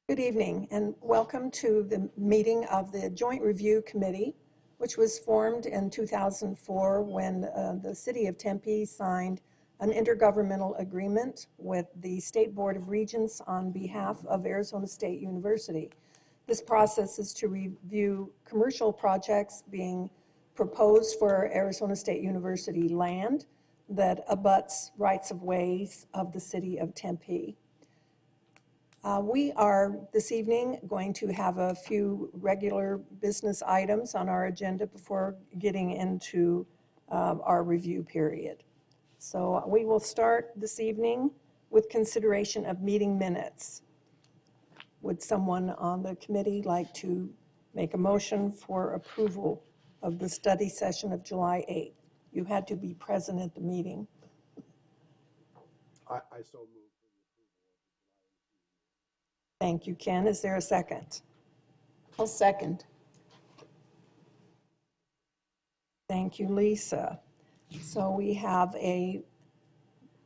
Good evening and welcome to the meeting of the Joint Review Committee, which was formed in 2004 when the City of Tempe signed an intergovernmental agreement with the State Board of Regents on behalf of Arizona State University. This process is to review commercial projects being proposed for Arizona State University land that abuts rights-of-ways of the City of Tempe. We are this evening going to have a few regular business items on our agenda before getting into our review period. So we will start this evening with consideration of meeting minutes. Would someone on the committee like to make a motion for approval of the study session of July 8th? You had to be present at the meeting. I so move. Thank you, Ken. Is there a second? I'll second. Thank you, Lisa. So we have a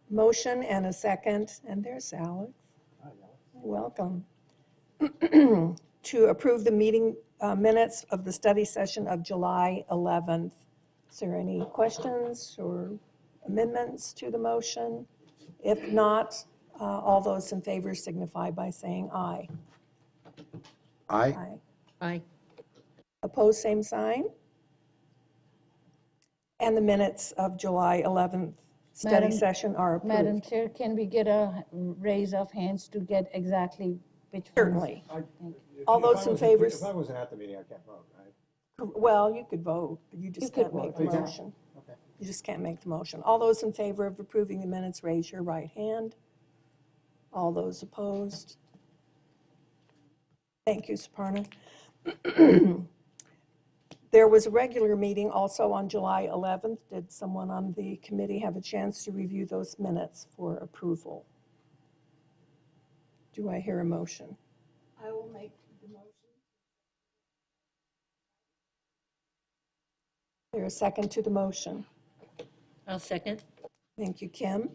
motion and a second, and there's Alex. Hi, Alex. Welcome. To approve the meeting minutes of the study session of July 11th. Is there any questions or amendments to the motion? If not, all those in favor signify by saying aye. Aye. Aye. Opposed, same sign. And the minutes of July 11th study session are approved. Madam Chair, can we get a raise of hands to get exactly which ones? Certainly. All those in favor? If I wasn't at the meeting, I can't vote, right? Well, you could vote, but you just can't make the vote. motion. Okay. You just can't make the motion. All those in favor of approving the minutes, raise your right hand. All those opposed? Thank you, Suparna. There was a regular meeting also on July 11th. Did someone on the committee have a chance to review those minutes for approval? Do I hear a motion? I will make the motion. Is there a second to the motion? I'll second. Thank you, Kim.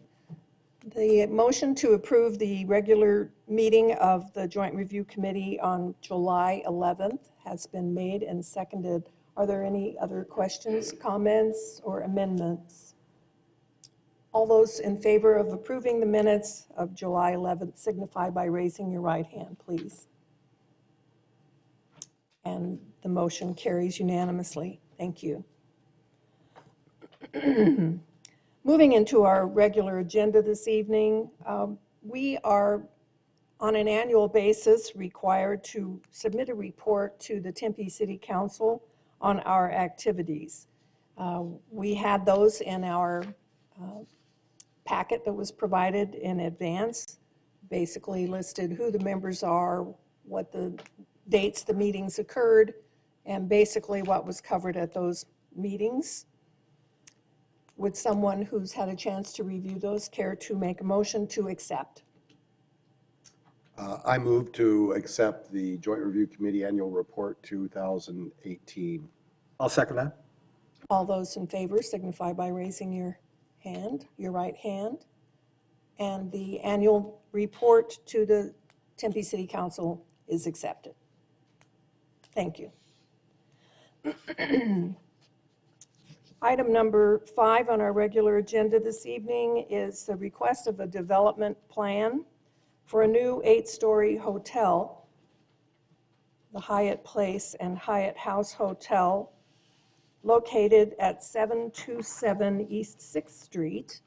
The motion to approve the regular meeting of the Joint Review Committee on July 11th has been made and seconded. Are there any other questions, comments, or amendments? All those in favor of approving the minutes of July 11th signify by raising your right hand, please. And the motion carries unanimously. Thank you. Moving into our regular agenda this evening, we are on an annual basis required to submit a report to the Tempe City Council on our activities. We had those in our packet that was provided in advance, basically listed who the members are, what the dates the meetings occurred, and basically what was covered at those meetings. Would someone who's had a chance to review those care to make a motion to accept? I move to accept the Joint Review Committee Annual Report 2018. I'll second that. All those in favor signify by raising your hand, your right hand. And the annual report to the Tempe City Council is accepted. Thank you. Item number 5 on our regular agenda this evening is the request of a development plan for a new 8-story hotel, the Hyatt Place and Hyatt House Hotel, located at 727 East 6th Street.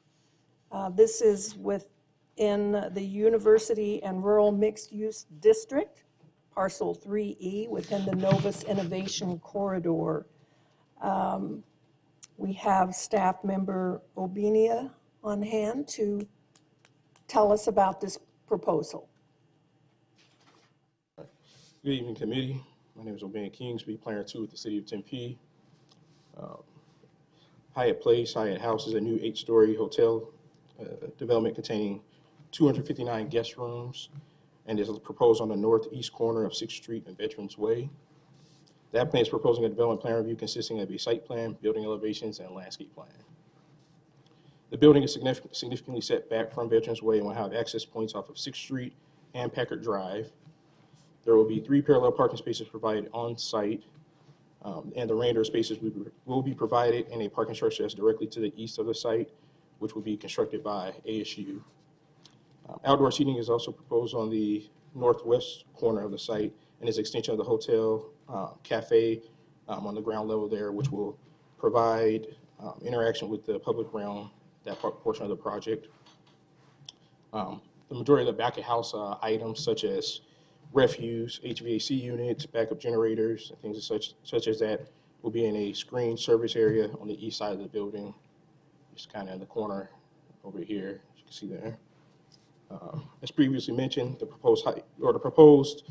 This is within the University and Rural Mixed Use District, Parcel 3E, within the Novus Innovation Corridor. We have staff member Obinia on hand to tell us about this proposal. Good evening, committee. My name is Obinia Kingsby, Planner 2 with the City of Tempe. Hyatt Place, Hyatt House is a new 8-story hotel development containing 259 guest rooms and is proposed on the northeast corner of 6th Street and Veterans Way. The applicant is proposing a development plan review consisting of a site plan, building elevations, and landscape plan. The building is significantly set back from Veterans Way and will have access points off of 6th Street and Packard Drive. There will be 3 parallel parking spaces provided on site, and the remainder of spaces will be provided in a parking structure that's directly to the east of the site, which will be constructed by ASU. Outdoor seating is also proposed on the northwest corner of the site and is an extension of the hotel cafe on the ground level there, which will provide interaction with the public realm, that portion of the project. The majority of the back of house items such as refuse, HVAC units, backup generators, and things such as that will be in a screened service area on the east side of the building, just kind of in the corner over here, as you can see there. As previously mentioned, the proposed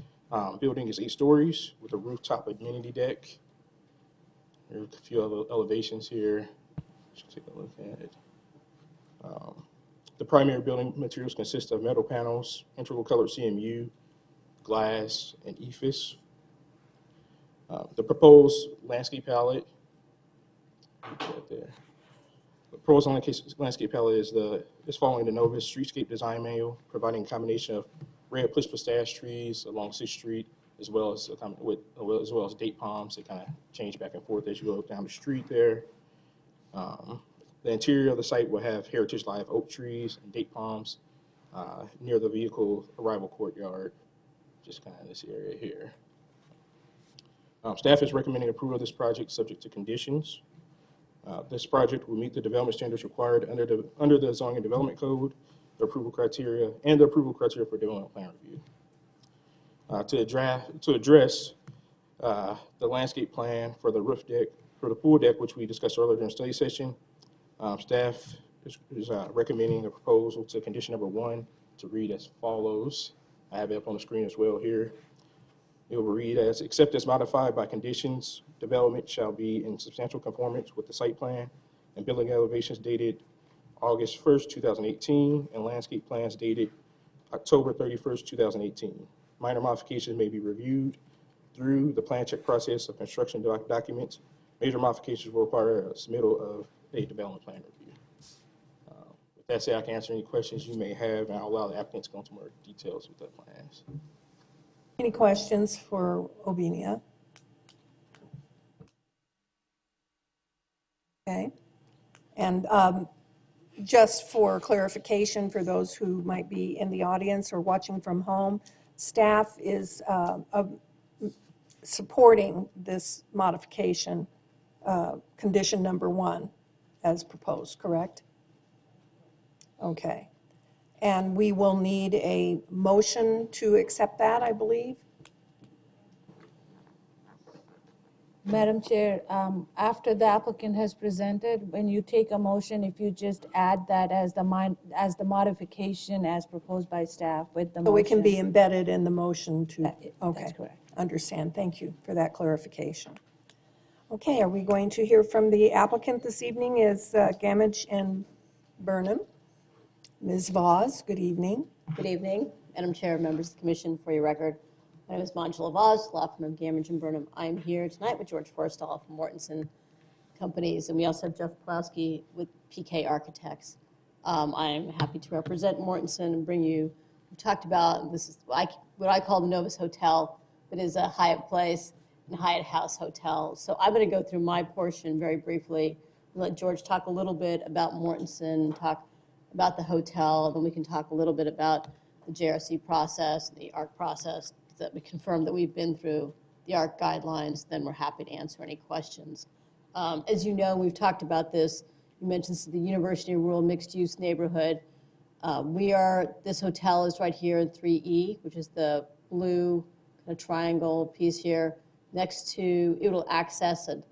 building is 8 stories with a rooftop amenity deck. There's a few other elevations here. Let's take a look at it. The primary building materials consist of metal panels, integral colored CMU, glass, and EFIS. The proposed landscape palette, right there. The proposed landscape palette is following the Novus Streetscape Design Manual, providing a combination of red push pistache trees along 6th Street, as well as date palms that kind of change back and forth as you go down the street there. The interior of the site will have heritage live oak trees and date palms near the vehicle arrival courtyard, just kind of this area here. Staff is recommending approval of this project subject to conditions. This project will meet the development standards required under the Zoning and Development Code, the approval criteria for development plan review. To address the landscape plan for the roof deck, for the pool deck, which we discussed earlier during study session, staff is recommending a proposal to condition number 1 to read as follows. I have it up on the screen as well here. It will read as, except as modified by conditions, development shall be in substantial conformance with the site plan and building elevations dated August 1st, 2018, and landscape plans dated October 31st, 2018. Minor modifications may be reviewed through the plan check process of construction documents. Major modifications will require a submittal of a development plan review. With that said, I can answer any questions you may have, and I'll allow the applicants to go into more details with their plans. Any questions for Obinia? Okay. And just for clarification for those who might be in the audience or watching from home, staff is supporting this modification, condition number 1 as proposed, correct? Okay. And we will need a motion to accept that, I believe. Madam Chair, after the applicant has presented, when you take a motion, if you just add that as the modification as proposed by staff with the motion. So it can be embedded in the motion to, okay. That's correct. Understand. Thank you for that clarification. Okay, are we going to hear from the applicant this evening? Is Gamage and Burnham. Ms. Voss, good evening. Good evening, Madam Chair, members of the Commission. For your record, my name is Manjula Voss, law firm of Gamage and Burnham. I'm here tonight with George Forstall from Mortensen Companies, and we also have Jeff Plowski with PK Architects. I'm happy to represent Mortensen and bring you, we talked about, this is what I call the Novus Hotel, but is a Hyatt Place and Hyatt House Hotel. So I'm going to go through my portion very briefly, and let George talk a little bit about Mortensen, talk about the hotel, then we can talk a little bit about the JRC process, the ARC process, that we confirm that we've been through the ARC guidelines, then we're happy to answer any questions. As you know, we've talked about this. You mentioned the University Rural Mixed Use Neighborhood. This hotel is right here in 3E, which is the blue kind of triangle piece here. Next to, it will access the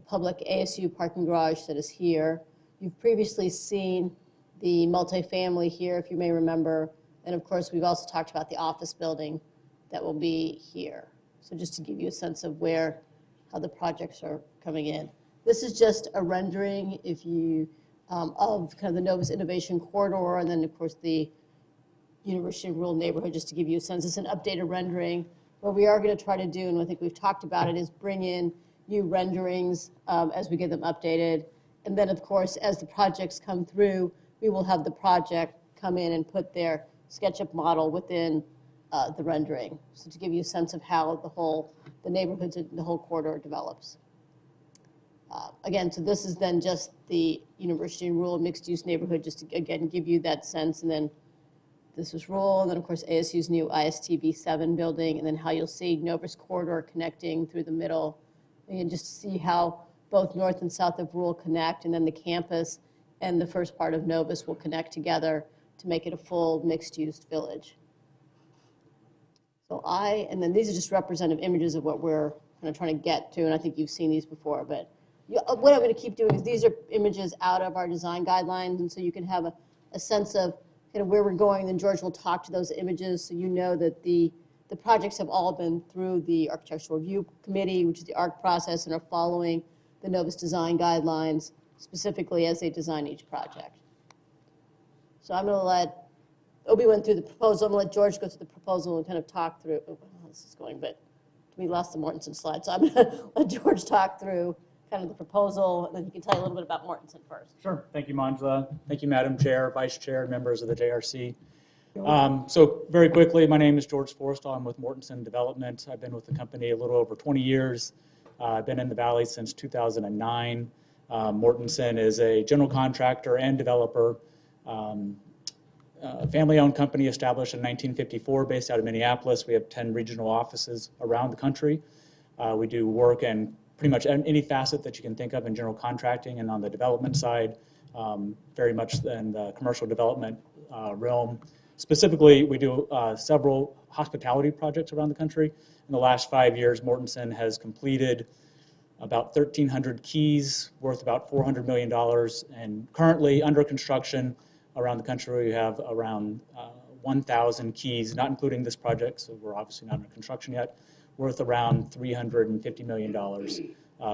public ASU parking garage that is here. You've previously seen the multifamily here, if you may remember. And of course, we've also talked about the office building that will be here. So just to give you a sense of how the projects are coming in. This is just a rendering of kind of the Novus Innovation Corridor, and then of course the University Rural Neighborhood, just to give you a sense. It's an updated rendering. What we are going to try to do, and I think we've talked about it, is bring in new renderings as we get them updated. And then of course, as the projects come through, we will have the project come in and put their SketchUp model within the rendering, so to give you a sense of how the neighborhoods, the whole corridor develops. Again, so this is then just the University and Rural Mixed-Use Neighborhood, just to, again, give you that sense. And then this is rural, and then, of course, ASU's new ISTV 7 building, and then how you'll see Novus Corridor connecting through the middle. And just to see how both north and south of rural connect, and then the campus and the first part of Novus will connect together to make it a full mixed-use village. So and then these are just representative images of what we're kind of trying to get to, and I think you've seen these before, but what I'm going to keep doing is these are images out of our design guidelines, and so you can have a sense of kind of where we're going. Then George will talk to those images, so you know that the projects have all been through the Architectural Review Committee, which is the ARC process, and are following the Novus design guidelines specifically as they design each project. So I'm going to let Obi went through the proposal. I'm going to let George go through the proposal and kind of talk through. Oh, this is going, but we lost the Mortensen slide, so I'm going to let George talk through kind of the proposal, and then he can tell you a little bit about Mortensen first. Sure. Thank you, Manjula. Thank you, Madam Chair, Vice Chair, members of the JRC. So very quickly, my name is George Forrestal. I'm with Mortensen Development. I've been with the company a little over 20 years. I've been in the Valley since 2009. Mortensen is a general contractor and developer. A family-owned company established in 1954 based out of Minneapolis. We have 10 regional offices around the country. We do work in pretty much any facet that you can think of in general contracting, and on the development side, very much in the commercial development realm. Specifically, we do several hospitality projects around the country. In the last 5 years, Mortensen has completed about 1,300 keys worth about $400 million, and currently under construction around the country, we have around 1,000 keys, not including this project, so we're obviously not under construction yet, worth around $350 million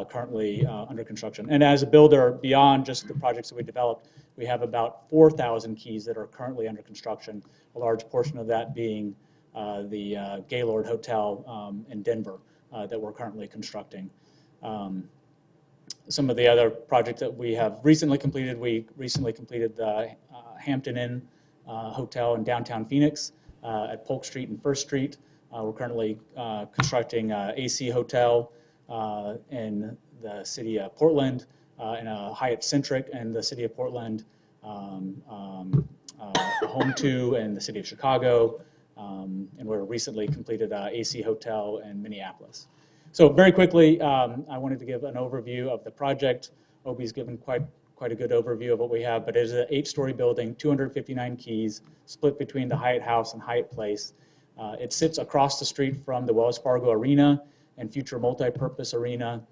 currently under construction. And as a builder, beyond just the projects that we developed, we have about 4,000 keys that are currently under construction, a large portion of that being the Gaylord Hotel in Denver that we're currently constructing. Some of the other projects that we have recently completed, we recently completed the Hampton Inn Hotel in downtown Phoenix at Polk Street and First Street. We're currently constructing AC Hotel in the city of Portland, and a Hyatt Centric in the city of Portland, a Home 2 in the city of Chicago, and we're recently completed AC Hotel in Minneapolis. So very quickly, I wanted to give an overview of the project. Obi's given quite a good overview of what we have, but it is an 8-story building, 259 keys, split between the Hyatt House and Hyatt Place. It sits across the street from the Wells Fargo Arena and future multi-purpose arena,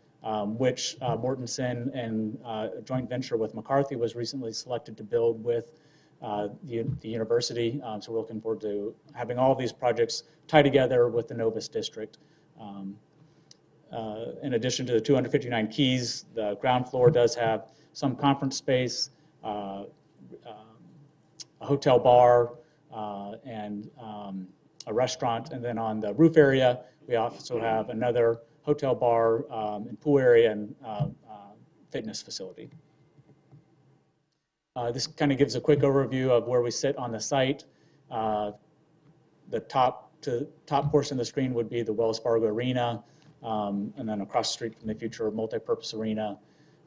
which Mortensen and a joint venture with McCarthy was recently selected to build with the university. So we're looking forward to having all of these projects tie together with the Novus district. In addition to the 259 keys, the ground floor does have some conference space, a hotel bar, and a restaurant. And then on the roof area, we also have another hotel bar and pool area and fitness facility. This kind of gives a quick overview of where we sit on the site. The top portion of the screen would be the Wells Fargo Arena, and then across the street from the future multi-purpose arena.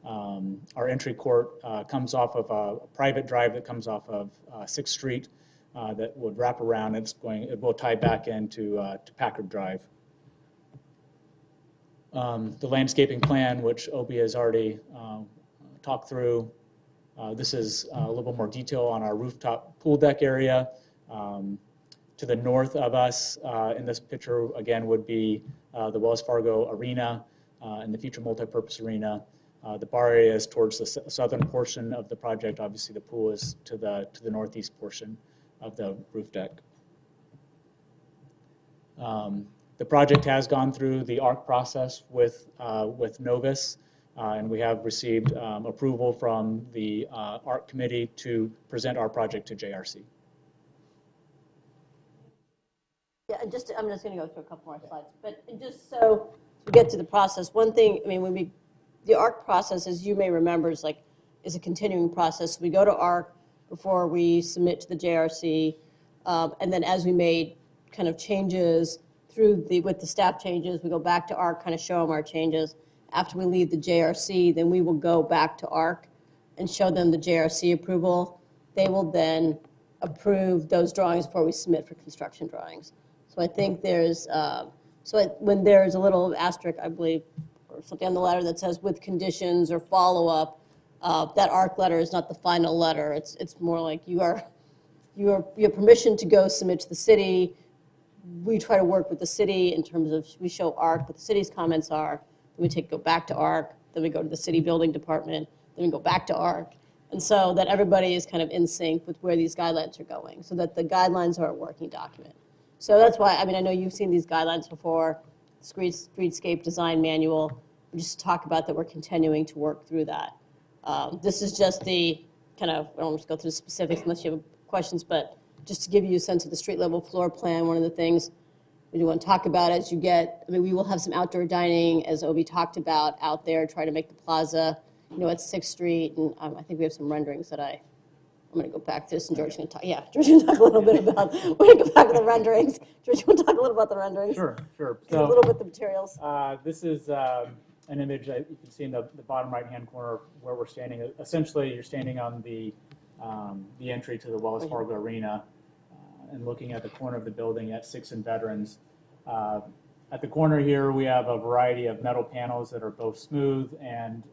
Our entry court comes off of a private drive that comes off of 6th Street that would wrap around. It will tie back into to Packard Drive. The landscaping plan, which Obi has already talked through. This is a little bit more detail on our rooftop pool deck area. To the north of us in this picture, again, would be the Wells Fargo Arena and the future multipurpose arena. The bar area is towards the southern portion of the project. Obviously, the pool is to the northeast portion of the roof deck. The project has gone through the ARC process with Novus, and we have received approval from the ARC committee to present our project to JRC. Yeah, and I'm just going to go through a couple more slides, but just so we get to the process, one thing, I mean, the ARC process, as you may remember, is a continuing process. We go to ARC before we submit to the JRC, and then as we made kind of changes with the staff changes. We go back to ARC, kind of show them our changes. After we leave the JRC, then we will go back to ARC and show them the JRC approval. They will then approve those drawings before we submit for construction drawings. So I think there's, when there's a little asterisk, I believe, or something on the letter that says with conditions or follow-up, that ARC letter is not the final letter. It's more like you have permission to go submit to the city. We try to work with the city in terms of, we show ARC what the city's comments are, then we go back to ARC, then we go to the city building department, then we go back to ARC. And so that everybody is kind of in sync with where these guidelines are going, so that the guidelines are a working document. So that's why, I mean, I know you've seen these guidelines before, streetscape design manual. We just talk about that we're continuing to work through that. This is just the kind of, I don't want to go through the specifics unless you have questions, but just to give you a sense of the street level floor plan, one of the things we do want to talk about as you get, I mean, we will have some outdoor dining, as Obi talked about, out there, try to make the plaza, you know, at 6th Street, and I think we have some renderings that I'm going to go back to this, and George is going to talk, yeah, George is going to talk a little bit about, we're going to go back to the renderings. George, you want to talk a little about the renderings? Sure. A little bit of the materials. This is an image that you can see in the bottom right-hand corner where we're standing. Essentially, you're standing on the entry to the Wells Fargo Arena and looking at the corner of the building at 6th and Veterans. At the corner here, we have a variety of metal panels that are both smooth and,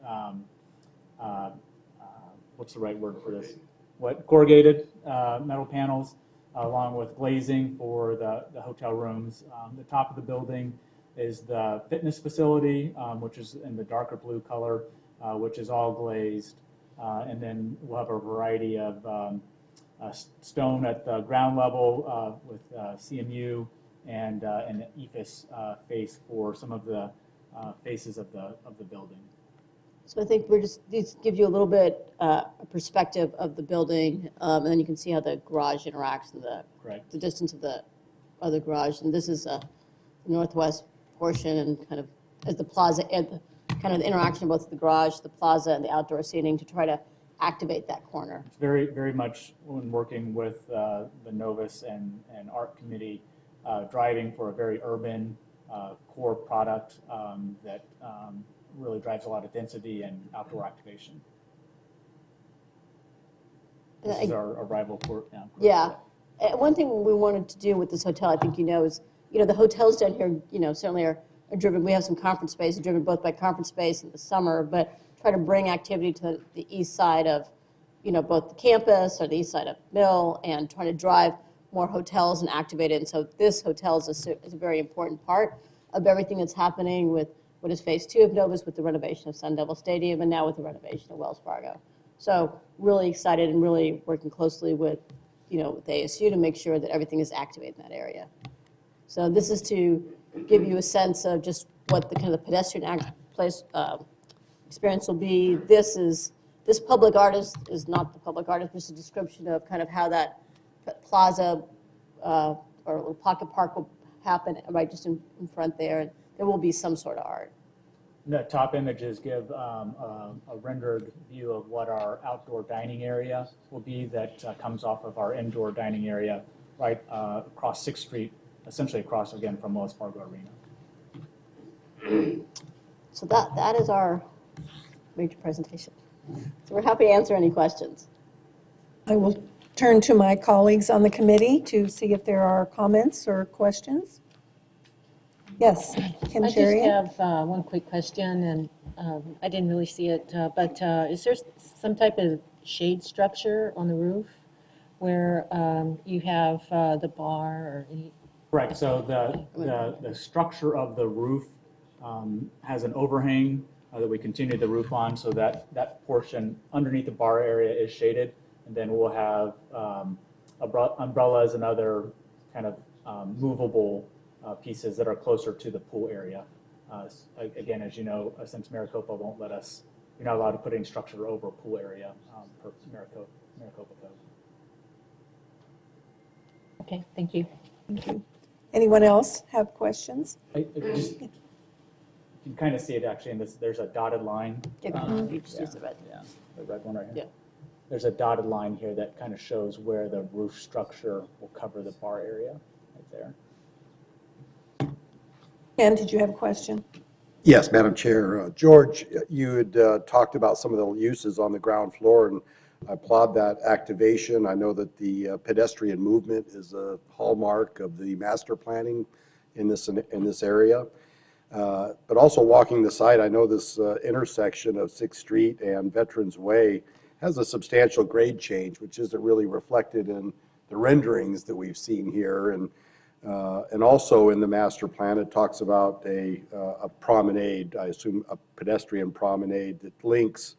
what's the right word for this? Corrugated metal panels, along with glazing for the hotel rooms. The top of the building is the fitness facility, which is in the darker blue color, which is all glazed. And then we'll have a variety of stone at the ground level with CMU and an EFIS face for some of the faces of the building. So I think these give you a little bit a perspective of the building, and then you can see how the garage interacts and the distance of the other garage. And this is the northwest portion, and kind of as the plaza, and kind of the interaction of both the garage, the plaza, and the outdoor seating to try to activate that corner. It's very, very much when working with the Novus and Art Committee, driving for a very urban core product that really drives a lot of density and outdoor activation. This is our rival court now. Yeah. One thing we wanted to do with this hotel, I think you know, is, you know, the hotels down here, you know, certainly are driven, we have some conference space, driven both by conference space in the summer, but try to bring activity to the east side of, you know, both the campus or the east side of Mill, and trying to drive more hotels and activate it. And so this hotel is a very important part of everything that's happening with what is phase 2 of Novus, with the renovation of Sun Devil Stadium, and now with the renovation of Wells Fargo. So really excited and really working closely with, you know, with ASU to make sure that everything is activated in that area. So this is to give you a sense of just what the kind of the pedestrian experience will be. This public art is not the public art, it's just a description of kind of how that plaza or little pocket park will happen right just in front there. And there will be some sort of art. The top images give a rendered view of what our outdoor dining area will be that comes off of our indoor dining area right across 6th Street, essentially across again from Wells Fargo Arena. So that is our major presentation. So we're happy to answer any questions. I will turn to my colleagues on the committee to see if there are comments or questions. Yes, Kim I just Cherian? have one quick question, and I didn't really see it, but is there some type of shade structure on the roof where you have the bar or any? Correct. So the structure of the roof has an overhang that we continue the roof on, so that portion underneath the bar area is shaded, and then we'll have umbrellas and other kind of movable pieces that are closer to the pool area. Again, as you know, since Maricopa won't let us, you're not allowed to put any structure over a pool area per Maricopa code. Okay, thank you. Thank you. Anyone else have questions? You can kind of see it actually in this. There's a dotted line. You just use the red. Yeah, the red one right here. Yeah. There's a dotted line here that kind of shows where the roof structure will cover the bar area right there. Ken, did you have a question? Yes, Madam Chair. George, you had talked about some of the uses on the ground floor, and I applaud that activation. I know that the pedestrian movement is a hallmark of the master planning in this area. But also walking the site, I know this intersection of 6th Street and Veterans Way has a substantial grade change, which isn't really reflected in the renderings that we've seen here. And also in the master plan, it talks about a promenade, I assume a pedestrian promenade that links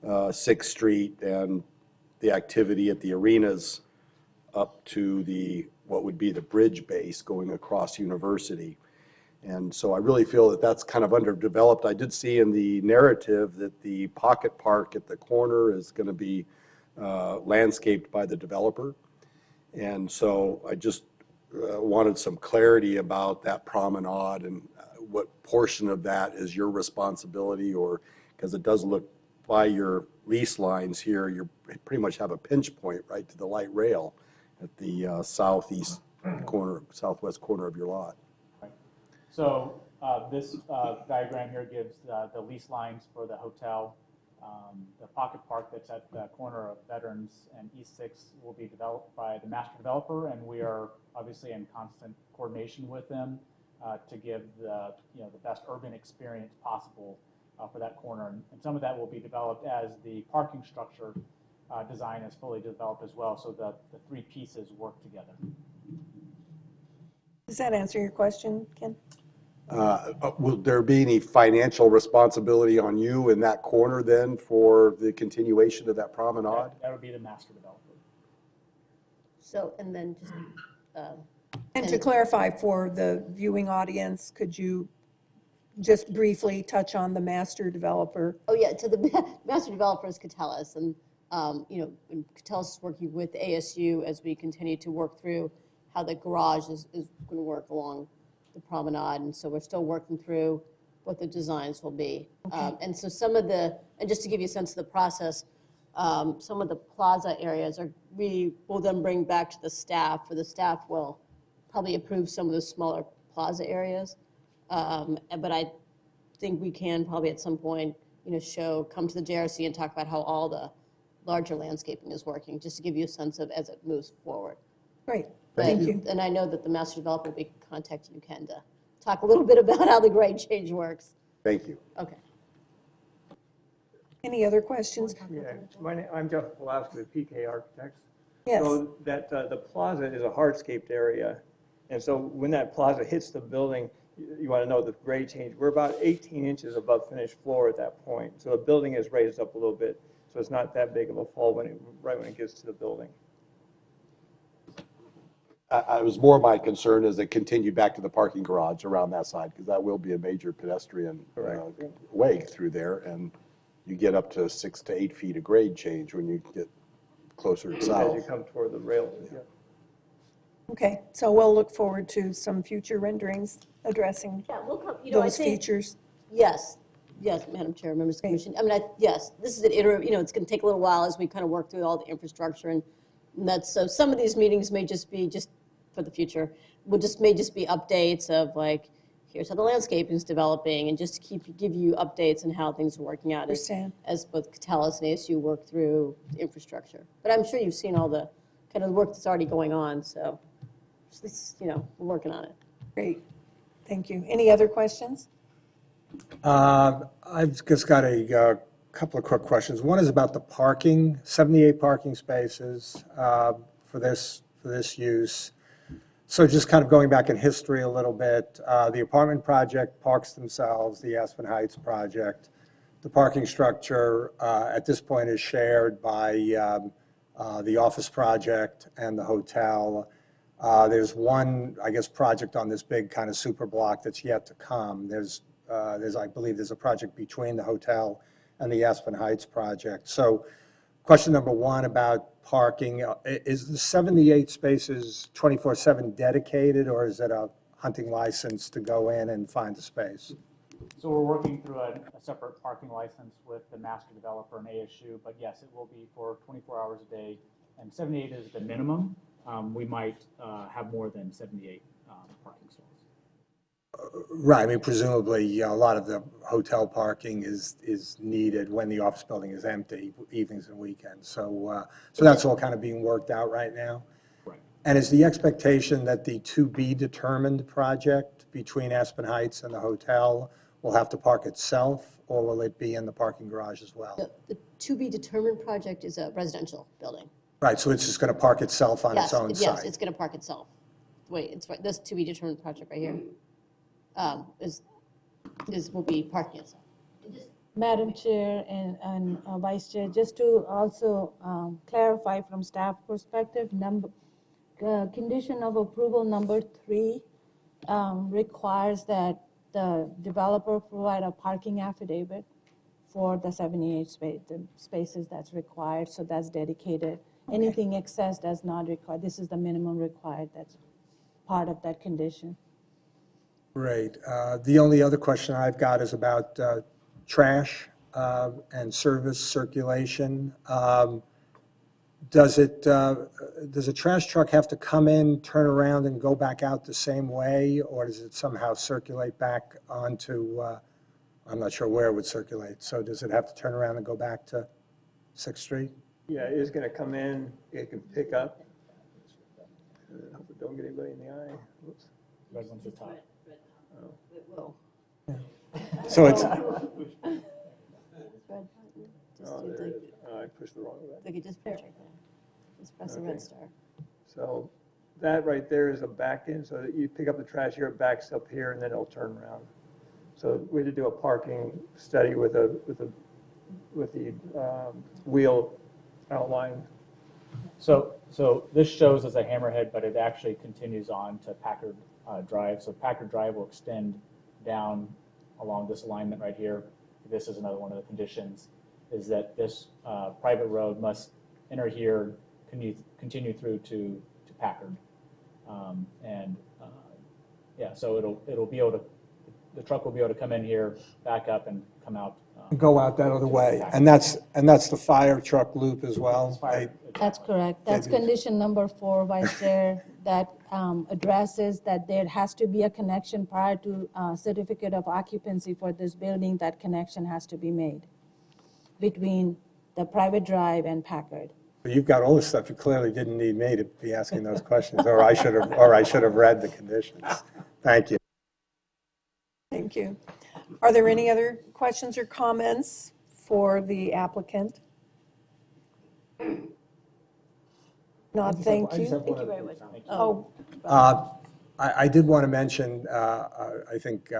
6th Street and the activity at the arenas up to what would be the bridge base going across University. And so I really feel that that's kind of underdeveloped. I did see in the narrative that the pocket park at the corner is going to be landscaped by the developer. And so I just wanted some clarity about that promenade and what portion of that is your responsibility, or because it does look by your lease lines here, you pretty much have a pinch point right to the light rail at the southwest corner of your lot. So this diagram here gives the lease lines for the hotel. The pocket park that's at the corner of Veterans and East 6 will be developed by the master developer, and we are obviously in constant coordination with them to give the best urban experience possible for that corner. And some of that will be developed as the parking structure design is fully developed as well, so that the three pieces work together. Does that answer your question, Ken? Will there be any financial responsibility on you in that corner then for the continuation of that promenade? That would be the master developer. So, and then just, And to clarify for the viewing audience, could you just briefly touch on the master developer? oh yeah, to the master developers, Catellus, and and Catellus is working with ASU as we continue to work through how the garage is going to work along the promenade, and so we're still working through what the designs will be. And so and just to give you a sense of the process, some of the plaza areas we'll then bring back to the staff, for the staff will probably approve some of the smaller plaza areas. But I think we can probably at some point, come to the JRC and talk about how all the larger landscaping is working, just to give you a sense of as it moves forward. Great, thank you. And I know that the master developer will be contacting you, Ken, to talk a little bit about how the grade change works. Thank you. Okay. Any other questions? Yeah, I'm Jeff Pulaski with PK Architects. Yes. So that the plaza is a hardscaped area, and so when that plaza hits the building, you want to know the grade change. We're about 18 inches above finished floor at that point, so the building is raised up a little bit, so it's not that big of a fall right when it gets to the building. I was more my concern as it continued back to the parking garage around that side, because that will be a major pedestrian way through there, and you get up to 6 to 8 feet of grade change when you get closer to south. As you come toward the rails. Yeah. Okay, so we'll look forward to some future renderings addressing Yeah, we'll come, those features. Yes, Madam Chair, members of the commission. I mean, yes, this is an iterative, it's going to take a little while as we kind of work through all the infrastructure, and that's, so some of these meetings may just be for the future, may just be updates of like, here's how the landscaping is developing, and just to give you updates on how things are working out as both Catellus and ASU work through the infrastructure. But I'm sure you've seen all the kind of work that's already going on, so we're working on it. Great, thank you. Any other questions? I've just got a couple of quick questions. One is about the parking, 78 parking spaces for this use. So just kind of going back in history a little bit, the apartment project parks themselves, the Aspen Heights project. The parking structure at this point is shared by the office project and the hotel. There's one, I guess, project on this big kind of super block that's yet to come. I believe there's a project between the hotel and the Aspen Heights project. So question number one about parking, is the 78 spaces 24/7 dedicated, or is it a hunting license to go in and find the space? So we're working through a separate parking license with the master developer and ASU, but yes, it will be for 24 hours a day, and 78 is the minimum. We might have more than 78 parking stalls. Right, I mean, presumably, a lot of the hotel parking is needed when the office building is empty, evenings and weekends. So that's all kind of being worked out right now? Right. And is the expectation that the to-be-determined project between Aspen Heights and the hotel will have to park itself, or will it be in the parking garage as well? The to-be-determined project is a residential building. Right, so it's just going to park itself on its Yes, own yes, site? it's going to park itself. Wait, it's, this to-be-determined project right here will be parking itself. Madam Chair and Vice Chair, just to also clarify from staff perspective, condition of approval number 3 requires that the developer provide a parking affidavit for the 78 spaces that's required, so that's dedicated. Anything excess does not require, this is the minimum required, that's part of that condition. Great. The only other question I've got is about trash and service circulation. Does a trash truck have to come in, turn around, and go back out the same way, or does it somehow circulate back onto, I'm not sure where it would circulate, so does it have to turn around and go back to 6th Street? Yeah, it is going to come in, it can pick up. Hope it don't get anybody in the eye. Whoops. Red one's the top. It will. So it's, I pushed the wrong way. They could just push right there. Just press the red star. So that right there is a back end, so that you pick up the trash here, it backs up here, and then it'll turn around. So we had to do a parking study with the wheel outline. So this shows as a hammerhead, but it actually continues on to Packard Drive. So Packard Drive will extend down along this alignment right here. This is another one of the conditions, is that this private road must enter here, continue through to Packard. Yeah, so it'll be able to, the truck will be able to come in here, back up and come out. go out that other way, and that's the fire truck loop as well? That's correct. That's condition number 4, Vice Chair, that addresses that there has to be a connection prior to certificate of occupancy for this building. That connection has to be made between the private drive and Packard. You've got all this stuff, you clearly didn't need me to be asking those questions, or I should have read the conditions. Thank you. Thank you. Are there any other questions or comments for the applicant? Not, thank you. Thank you very much. Oh, I did want to mention, I think,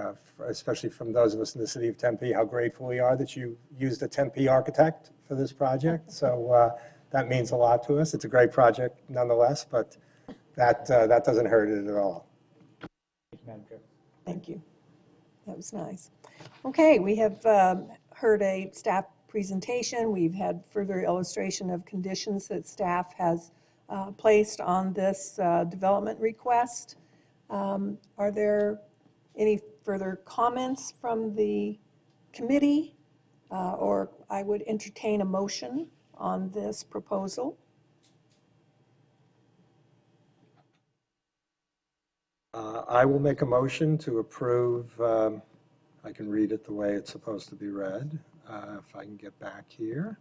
especially from those of us in the city of Tempe, how grateful we are that you used a Tempe architect for this project. So that means a lot to us. It's a great project nonetheless, but that doesn't hurt it at all. Thank you, Madam Chair. thank you. That was nice. Okay, we have heard a staff presentation. We've had further illustration of conditions that staff has placed on this development request. Are there any further comments from the committee? Or I would entertain a motion on this proposal. I will make a motion to approve, I can read it the way it's supposed to be read, if I can get back here.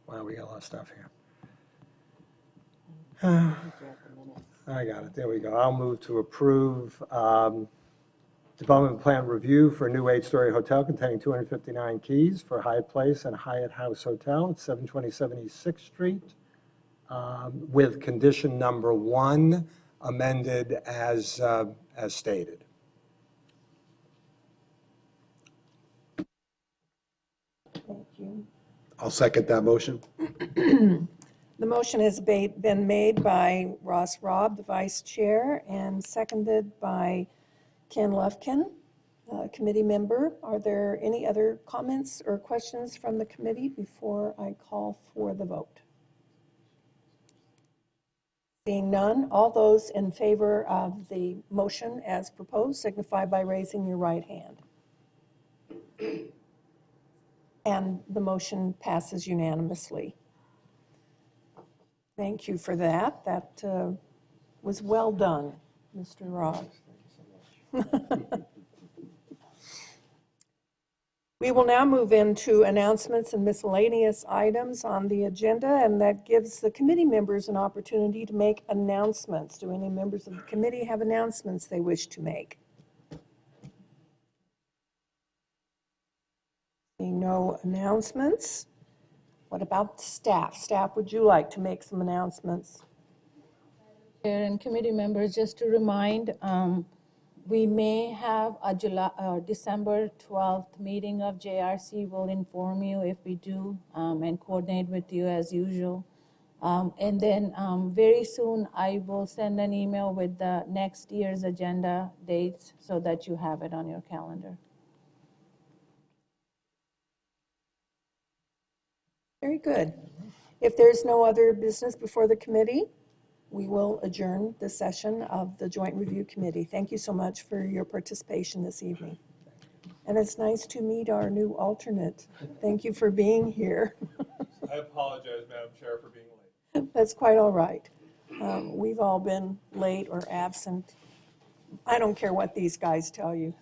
Wow, we got a lot of stuff here. I got it, there we go. I'll move to approve development plan review for a new 8-story hotel containing 259 keys for Hyatt Place and Hyatt House Hotel at 727 East 6th Street. With condition number 1 amended as stated. Thank you. I'll second that motion. The motion has been made by Ross Robb, the vice chair, and seconded by Ken Lufkin, committee member. Are there any other comments or questions from the committee before I call for the vote? Seeing none, all those in favor of the motion as proposed signify by raising your right hand. And the motion passes unanimously. Thank you for that. That was well done, Mr. Ross. We will now move into announcements and miscellaneous items on the agenda, and that gives the committee members an opportunity to make announcements. Do any members of the committee have announcements they wish to make? Seeing no announcements, what about staff? Staff, would you like to make some announcements? Chair and committee members, just to remind, we may have a December 12th meeting of JRC. We'll inform you if we do and coordinate with you as usual. And then very soon, I will send an email with the next year's agenda dates so that you have it on your calendar. Very good. If there's no other business before the committee, we will adjourn the session of the Joint Review Committee. Thank you so much for your participation this evening. And it's nice to meet our new alternate. Thank you for being here. I apologize, Madam Chair, for being late. That's quite all right. We've all been late or absent. I don't care what these guys tell you.